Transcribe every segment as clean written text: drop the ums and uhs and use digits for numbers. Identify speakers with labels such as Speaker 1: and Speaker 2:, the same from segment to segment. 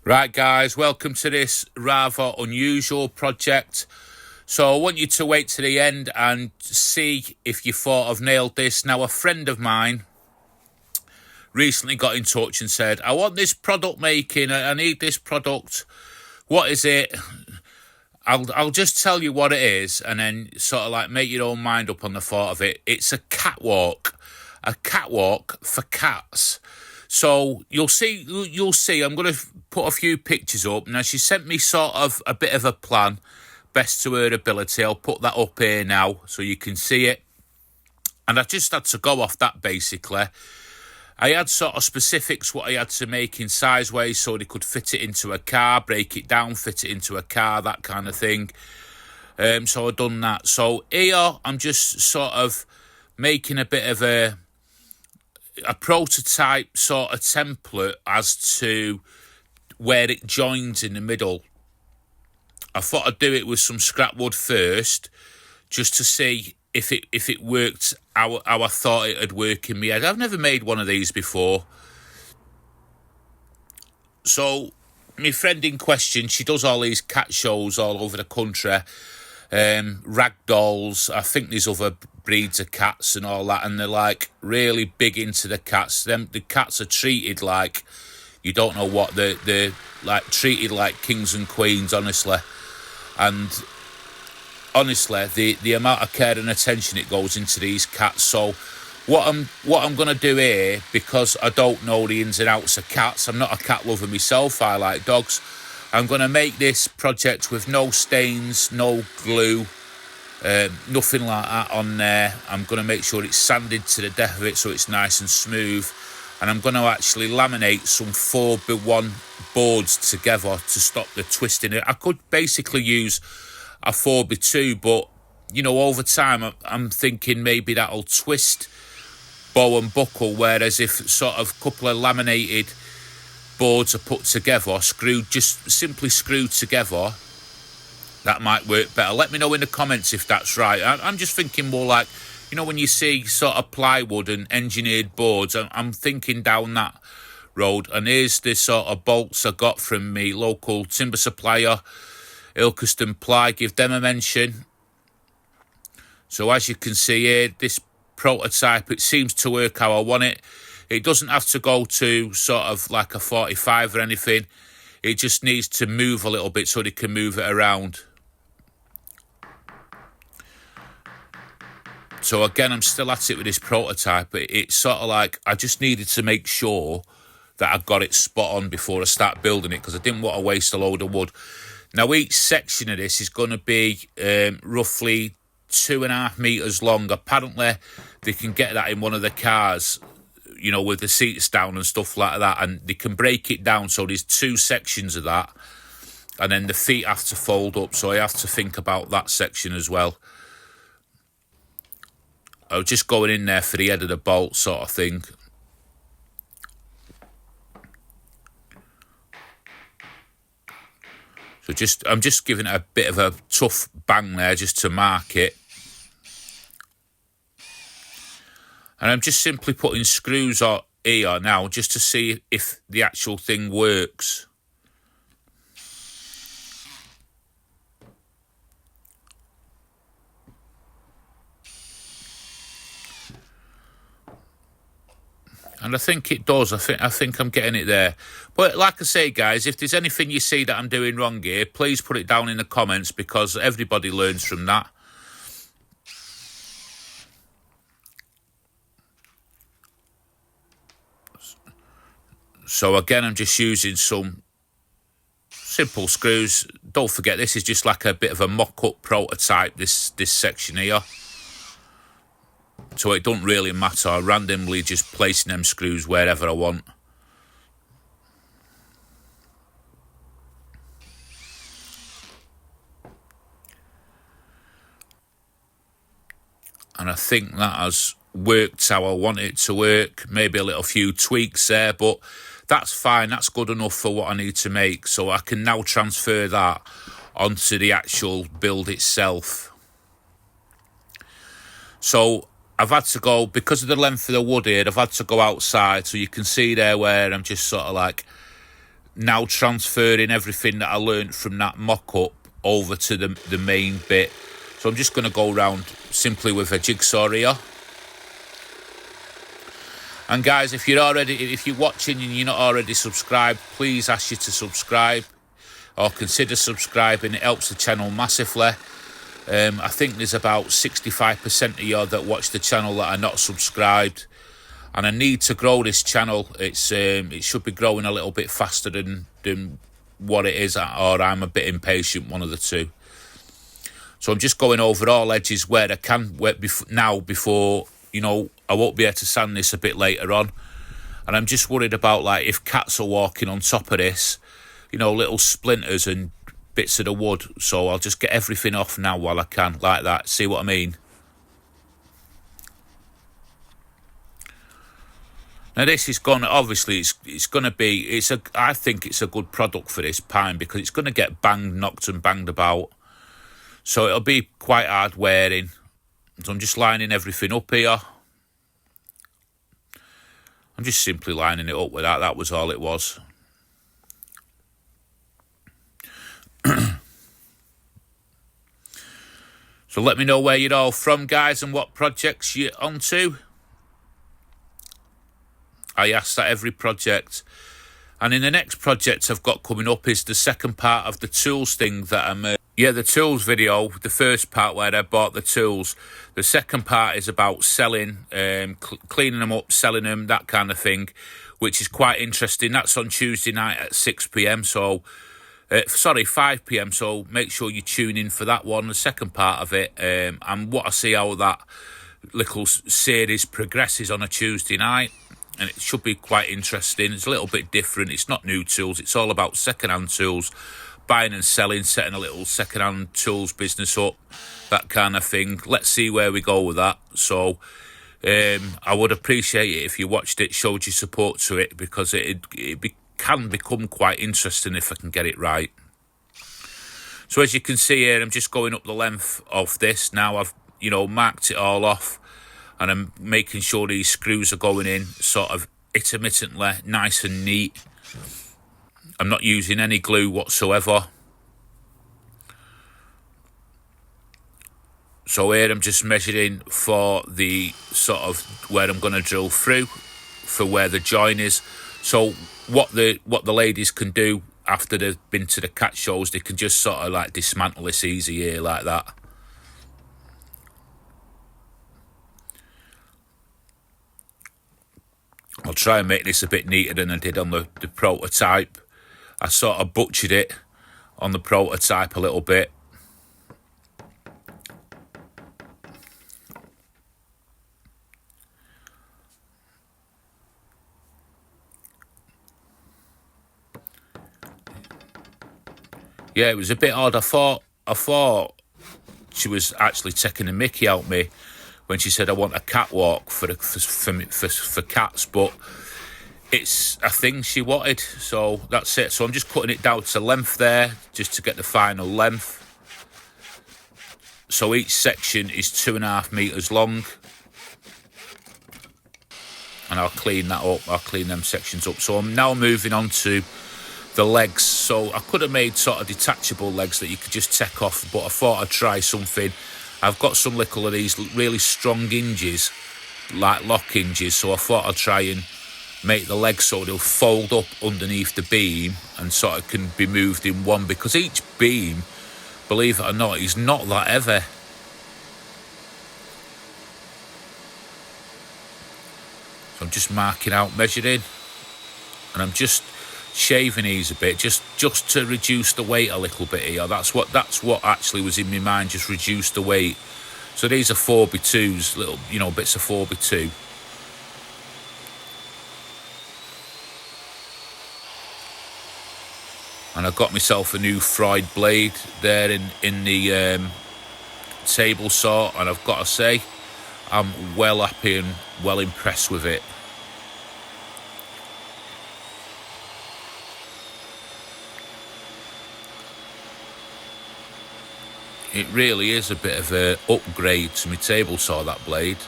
Speaker 1: Right guys, welcome to this rather unusual project. So I want you to wait to the end and see if you thought I've nailed this. Now, a friend of mine recently got in touch and said, I want this product making, I need this product. What is it? I'll just tell you what it is and then sort of like make your own mind up on the thought of it. It's a catwalk for cats. So you'll see, I'm going to put a few pictures up. Now, she sent me sort of a bit of a plan, best to her ability. I'll put that up here now so you can see it. And I just had to go off that, basically. I had sort of specifics what I had to make in size-ways so they could fit it into a car, break it down, fit it into a car, that kind of thing. So I've done that. So here, I'm just sort of making a bit of a prototype sort of template as to where it joins in the middle. I thought I'd do it with some scrap wood first, just to see if it worked how I thought it'd work in my head. I've never made one of these before. So my friend in question, she does all these cat shows all over the country, rag dolls. I think there's other breeds of cats and all that, and they're like really big into the cats. The cats are treated like you don't know what. They're like treated like kings and queens, honestly. And honestly, the amount of care and attention it goes into these cats. So what I'm gonna do here, because I don't know the ins and outs of cats, I'm not a cat lover myself, I like dogs. I'm gonna make this project with no stains, no glue, nothing like that on there. I'm gonna make sure it's sanded to the death of it so it's nice and smooth. And I'm gonna actually laminate some 4x1 boards together to stop the twisting. I could basically use a 4x2, but you know, over time I'm thinking maybe that'll twist, bow and buckle, whereas if sort of a couple of laminated boards are put together, simply screwed together, that might work better. Let me know in the comments if that's right. I'm just thinking more like, you know, when you see sort of plywood and engineered boards, I'm thinking down that road. And here's the sort of bolts I got from me local timber supplier, Ilkeston Ply. Give them a mention. So as you can see here, this prototype, it seems to work how I want it. It doesn't have to go to sort of like a 45 or anything. It just needs to move a little bit so they can move it around. So again, I'm still at it with this prototype, but it's sort of like I just needed to make sure that I got it spot on before I start building it, because I didn't want to waste a load of wood. Now, each section of this is going to be roughly 2.5 meters long. Apparently, they can get that in one of the cars, you know, with the seats down and stuff like that, and they can break it down. So there's 2 sections of that, and then the feet have to fold up. So I have to think about that section as well. I was just going in there for the head of the bolt sort of thing. So I'm just giving it a bit of a tough bang there just to mark it. And I'm just simply putting screws on here now just to see if the actual thing works. And I think it does. I think I'm getting it there. But like I say, guys, if there's anything you see that I'm doing wrong here, please put it down in the comments, because everybody learns from that. So again, I'm just using some simple screws. Don't forget, this is just like a bit of a mock-up prototype, this section here. So it don't really matter. I randomly just placing them screws wherever I want. And I think that has worked how I want it to work. Maybe a little few tweaks there, but that's fine. That's good enough for what I need to make. So I can now transfer that onto the actual build itself. So I've had to go, because of the length of the wood here, I've had to go outside. So you can see there where I'm just sort of like now transferring everything that I learned from that mock-up over to the main bit. So I'm just going to go around simply with a jigsaw here. And guys, if you're watching and you're not already subscribed, please ask you to subscribe or consider subscribing. It helps the channel massively. I think there's about 65% of you that watch the channel that are not subscribed, and I need to grow this channel. It should be growing a little bit faster than what it is, or I'm a bit impatient, one of the two. So I'm just going over all edges where I can now, before, you know, I won't be able to sand this a bit later on. And I'm just worried about, like, if cats are walking on top of this, you know, little splinters and bits of the wood. So I'll just get everything off now while I can, like that. See what I mean? Now this is gonna, obviously it's gonna be, I think it's a good product for this pine, because it's gonna get knocked and banged about. So it'll be quite hard wearing. So I'm just lining everything up here. I'm just simply lining it up with that. That was all it was. So let me know where you're all from, guys, and what projects you're onto. I ask that every project. And in the next project I've got coming up is the second part of the tools thing that I'm... the tools video, the first part where I bought the tools. The second part is about selling, cleaning them up, selling them, that kind of thing, which is quite interesting. That's on Tuesday night at 6 p.m, so... 5 p.m, so make sure you tune in for that one, the second part of it. And what I see how that little series progresses on a Tuesday night. And it should be quite interesting. It's a little bit different. It's not new tools. It's all about second-hand tools, buying and selling, setting a little second-hand tools business up, that kind of thing. Let's see where we go with that. So I would appreciate it if you watched it, showed your support to it, because it can become quite interesting if I can get it right. So as you can see here, I'm just going up the length of this. Now I've, you know, marked it all off, and I'm making sure these screws are going in sort of intermittently, nice and neat. I'm not using any glue whatsoever. So here I'm just measuring for the sort of where I'm going to drill through, for where the join is. So what the ladies can do after they've been to the cat shows, they can just sort of like dismantle this easy here like that. I'll try and make this a bit neater than I did on the prototype. I sort of butchered it on the prototype a little bit. Yeah, it was a bit odd. I thought she was actually taking a mickey out me when she said I want a catwalk for cats, but it's a thing she wanted, so that's it. So I'm just cutting it down to length there, just to get the final length. So each section is 2.5 meters long, and I'll clean that up. I'll clean them sections up. So I'm now moving on to the legs. So I could have made sort of detachable legs that you could just take off, but I thought I'd try something. I've got some little of these really strong hinges, like lock hinges, so I thought I'd try and make the legs so they'll fold up underneath the beam and sort of can be moved in one, because each beam, believe it or not, is not that heavy. So I'm just marking out, measuring, and I'm just shaving these a bit, just to reduce the weight a little bit here. That's what actually was in my mind, just reduce the weight. So these are 4x2s, little, you know, bits of 4x2. And I got myself a new Freud blade there in the table saw, and I've got to say, I'm well happy and well impressed with it. It really is a bit of an upgrade to my table saw, that blade.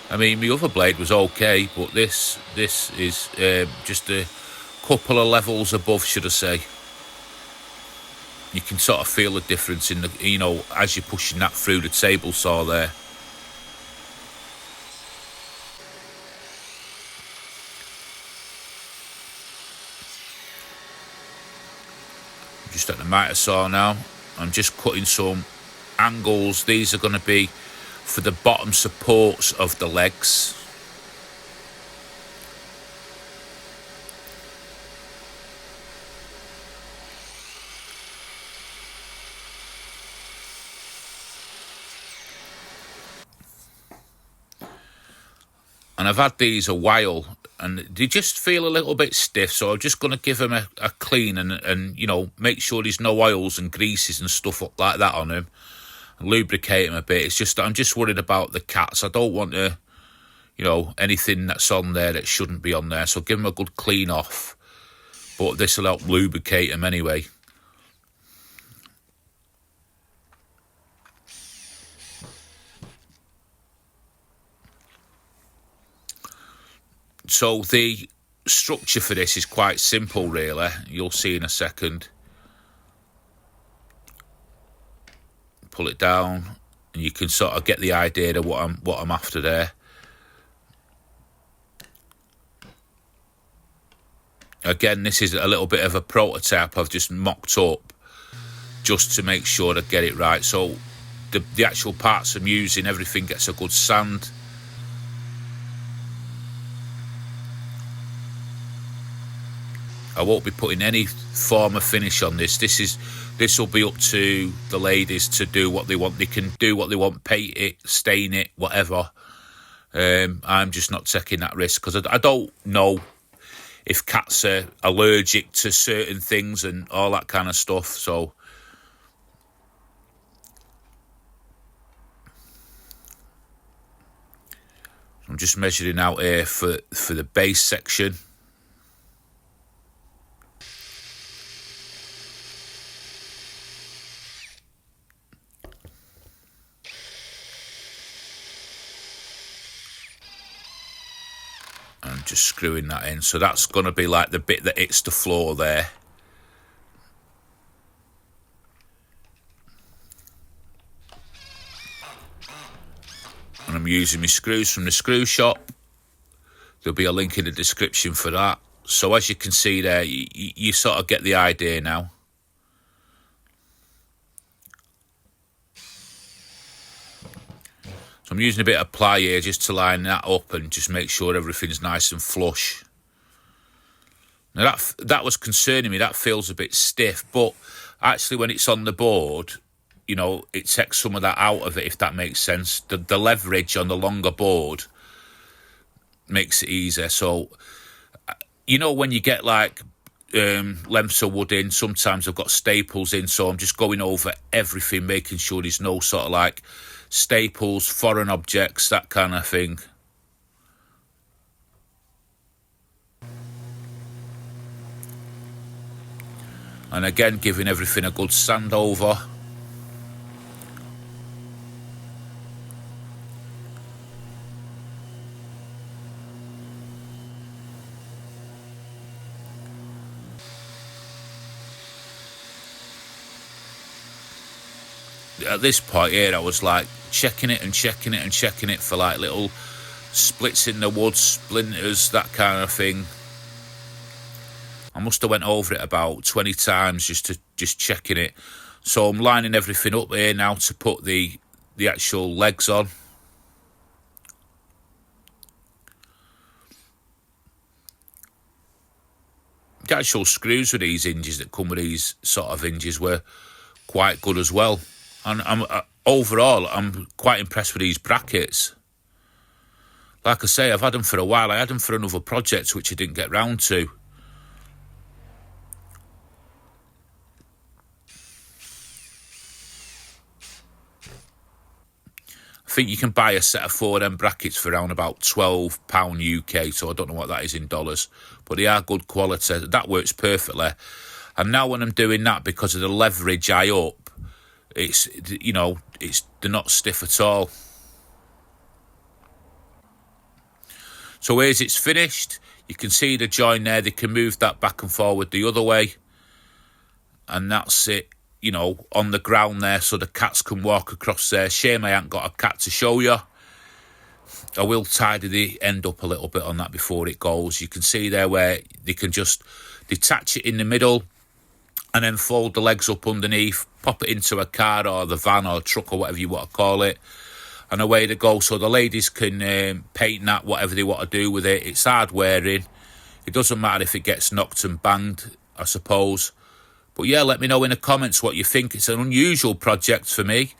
Speaker 1: I mean, my other blade was okay, but this is just a couple of levels above, should I say. You can sort of feel the difference in the, you know, as you're pushing that through the table saw there. Just at the miter saw now. I'm just cutting some angles. These are going to be for the bottom supports of the legs. And I've had these a while and they just feel a little bit stiff, so I'm just going to give them a clean and you know, make sure there's no oils and greases and stuff like that on them, and lubricate them a bit. It's just I'm just worried about the cats. I don't want to, you know, anything that's on there that shouldn't be on there, so give them a good clean off, but this will help lubricate them anyway. So the structure for this is quite simple, really. You'll see in a second. Pull it down, and you can sort of get the idea of what I'm after there. Again, this is a little bit of a prototype I've just mocked up, just to make sure I get it right. So the actual parts I'm using, everything gets a good sand. I won't be putting any form of finish on this. This will be up to the ladies to do what they want. They can do what they want, paint it, stain it, whatever. I'm just not taking that risk because I don't know if cats are allergic to certain things and all that kind of stuff. So I'm just measuring out here for the base section. And just screwing that in. So that's going to be like the bit that hits the floor there. And I'm using my screws from the screw shop. There'll be a link in the description for that. So as you can see there, you sort of get the idea now. So I'm using a bit of ply here just to line that up and just make sure everything's nice and flush. Now that was concerning me. That feels a bit stiff, but actually when it's on the board, you know, it takes some of that out of it, if that makes sense. The leverage on the longer board makes it easier. So, you know, when you get like lengths of wood in, sometimes I've got staples in, so I'm just going over everything, making sure there's no sort of like staples, foreign objects, that kind of thing. And again, giving everything a good sand over. At this point here, I was like checking it and checking it and checking it for like little splits in the wood, splinters, that kind of thing. I must have went over it about 20 times just checking it. So I'm lining everything up here now to put the actual legs on. The actual screws with these hinges that come with these sort of hinges were quite good as well. And overall, I'm quite impressed with these brackets. Like I say, I've had them for a while. I had them for another project, which I didn't get round to. I think you can buy a set of 4 of them brackets for around about £12 UK, so I don't know what that is in dollars. But they are good quality. That works perfectly. And now when I'm doing that, because of the leverage I up, it's, you know, they're not stiff at all. So here's it's finished. You can see the join there. They can move that back and forward the other way. And that's it, you know, on the ground there, so the cats can walk across there. Shame I haven't got a cat to show you. I will tidy the end up a little bit on that before it goes. You can see there where they can just detach it in the middle and then fold the legs up underneath, pop it into a car or the van or truck or whatever you want to call it, and away they go. So the ladies can paint that, whatever they want to do with it. It's hard wearing. It doesn't matter if it gets knocked and banged, I suppose. But yeah, let me know in the comments what you think. It's an unusual project for me,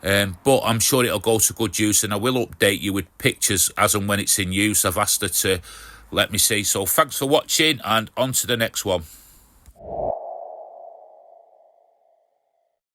Speaker 1: but I'm sure it'll go to good use, and I will update you with pictures as and when it's in use. I've asked her to let me see. So thanks for watching, and on to the next one.